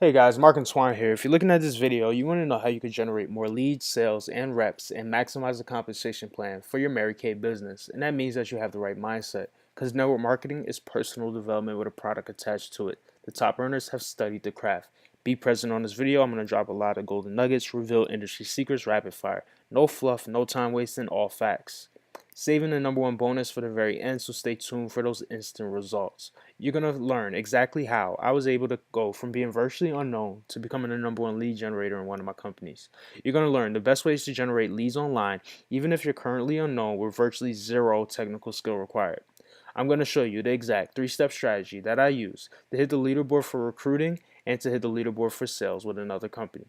Hey guys, Mark and Swan here. If you're looking at this video, you want to know how you can generate more leads, sales, and reps and maximize the compensation plan for your Mary Kay business. And that means that you have the right mindset because network marketing is personal development with a product attached to it. The top earners have studied the craft. Be present on this video. I'm going to drop a lot of golden nuggets, reveal industry secrets rapid fire. No fluff, no time wasting, all facts. Saving the number one bonus for the very end, so stay tuned for those instant results. You're going to learn exactly how I was able to go from being virtually unknown to becoming the number one lead generator in one of my companies. You're going to learn the best ways to generate leads online, even if you're currently unknown with virtually zero technical skill required. I'm going to show you the exact three-step strategy that I use to hit the leaderboard for recruiting and to hit the leaderboard for sales with another company.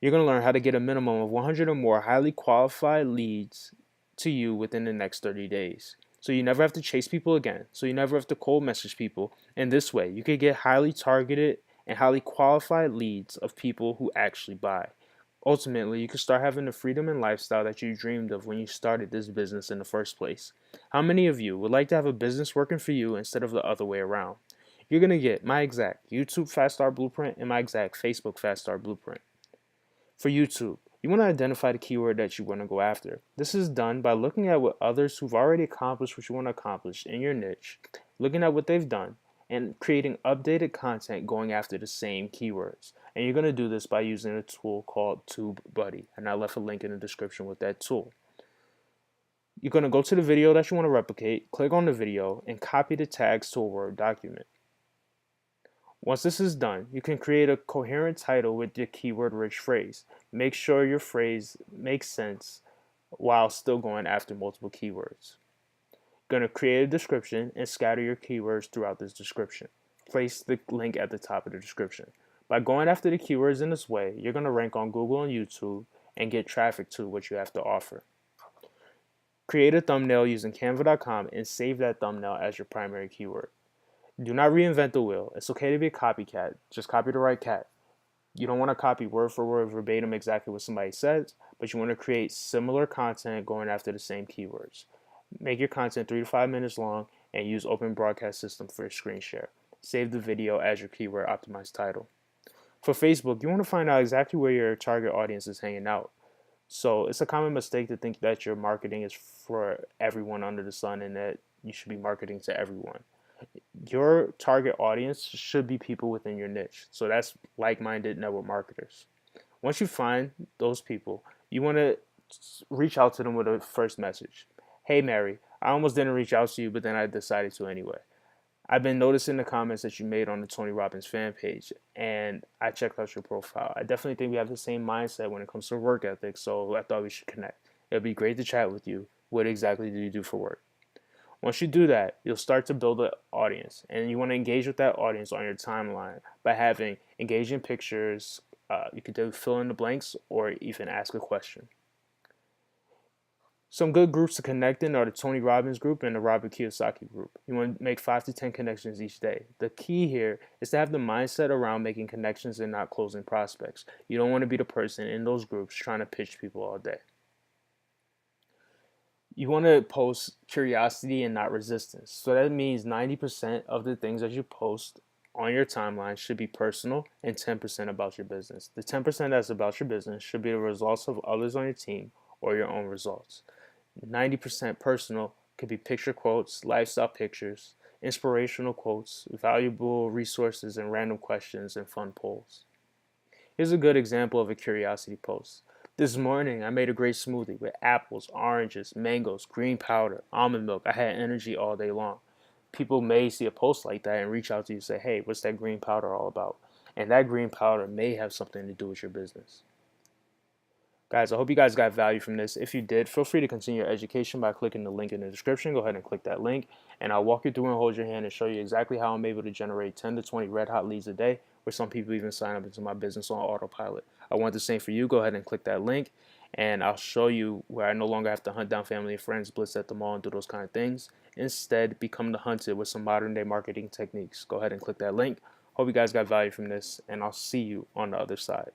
You're going to learn how to get a minimum of 100 or more highly qualified leads to you within the next 30 days. So you never have to chase people again. So you never have to cold message people. And this way, you can get highly targeted and highly qualified leads of people who actually buy. Ultimately, you can start having the freedom and lifestyle that you dreamed of when you started this business in the first place. How many of you would like to have a business working for you instead of the other way around? You're going to get my exact YouTube Fast Start Blueprint and my exact Facebook Fast Start Blueprint. For YouTube, you want to identify the keyword that you want to go after. This is done by looking at what others who've already accomplished what you want to accomplish in your niche, looking at what they've done, and creating updated content going after the same keywords. And you're going to do this by using a tool called TubeBuddy, and I left a link in the description with that tool. You're going to go to the video that you want to replicate, click on the video, and copy the tags to a Word document. Once this is done, you can create a coherent title with your keyword-rich phrase. Make sure your phrase makes sense while still going after multiple keywords. You're going to create a description and scatter your keywords throughout this description. Place the link at the top of the description. By going after the keywords in this way, you're going to rank on Google and YouTube and get traffic to what you have to offer. Create a thumbnail using Canva.com and save that thumbnail as your primary keyword. Do not reinvent the wheel. It's okay to be a copycat. Just copy the right cat. You don't want to copy word for word verbatim exactly what somebody says, but you want to create similar content going after the same keywords. Make your content 3 to 5 minutes long and use Open Broadcast System for your screen share. Save the video as your keyword optimized title. For Facebook, you want to find out exactly where your target audience is hanging out. So it's a common mistake to think that your marketing is for everyone under the sun and that you should be marketing to everyone. Your target audience should be people within your niche. So that's like-minded network marketers. Once you find those people, you want to reach out to them with a first message. Hey, Mary, I almost didn't reach out to you, but then I decided to anyway. I've been noticing the comments that you made on the Tony Robbins fan page, and I checked out your profile. I definitely think we have the same mindset when it comes to work ethic, so I thought we should connect. It would be great to chat with you. What exactly do you do for work? Once you do that, you'll start to build an audience, and you want to engage with that audience on your timeline by having engaging pictures. You could do fill in the blanks or even ask a question. Some good groups to connect in are the Tony Robbins group and the Robert Kiyosaki group. You want to make 5 to 10 connections each day. The key here is to have the mindset around making connections and not closing prospects. You don't want to be the person in those groups trying to pitch people all day. You want to post curiosity and not resistance. So that means 90% of the things that you post on your timeline should be personal and 10% about your business. The 10% that's about your business should be the results of others on your team or your own results. 90% personal could be picture quotes, lifestyle pictures, inspirational quotes, valuable resources, and random questions and fun polls. Here's a good example of a curiosity post. This morning, I made a great smoothie with apples, oranges, mangoes, green powder, almond milk. I had energy all day long. People may see a post like that and reach out to you and say, hey, what's that green powder all about? And that green powder may have something to do with your business. Guys, I hope you guys got value from this. If you did, feel free to continue your education by clicking the link in the description. Go ahead and click that link, and I'll walk you through and hold your hand and show you exactly how I'm able to generate 10 to 20 red hot leads a day, where some people even sign up into my business on autopilot. I want the same for you. Go ahead and click that link, and I'll show you where I no longer have to hunt down family and friends, blitz at the mall, and do those kind of things. Instead, become the hunted with some modern day marketing techniques. Go ahead and click that link. Hope you guys got value from this, and I'll see you on the other side.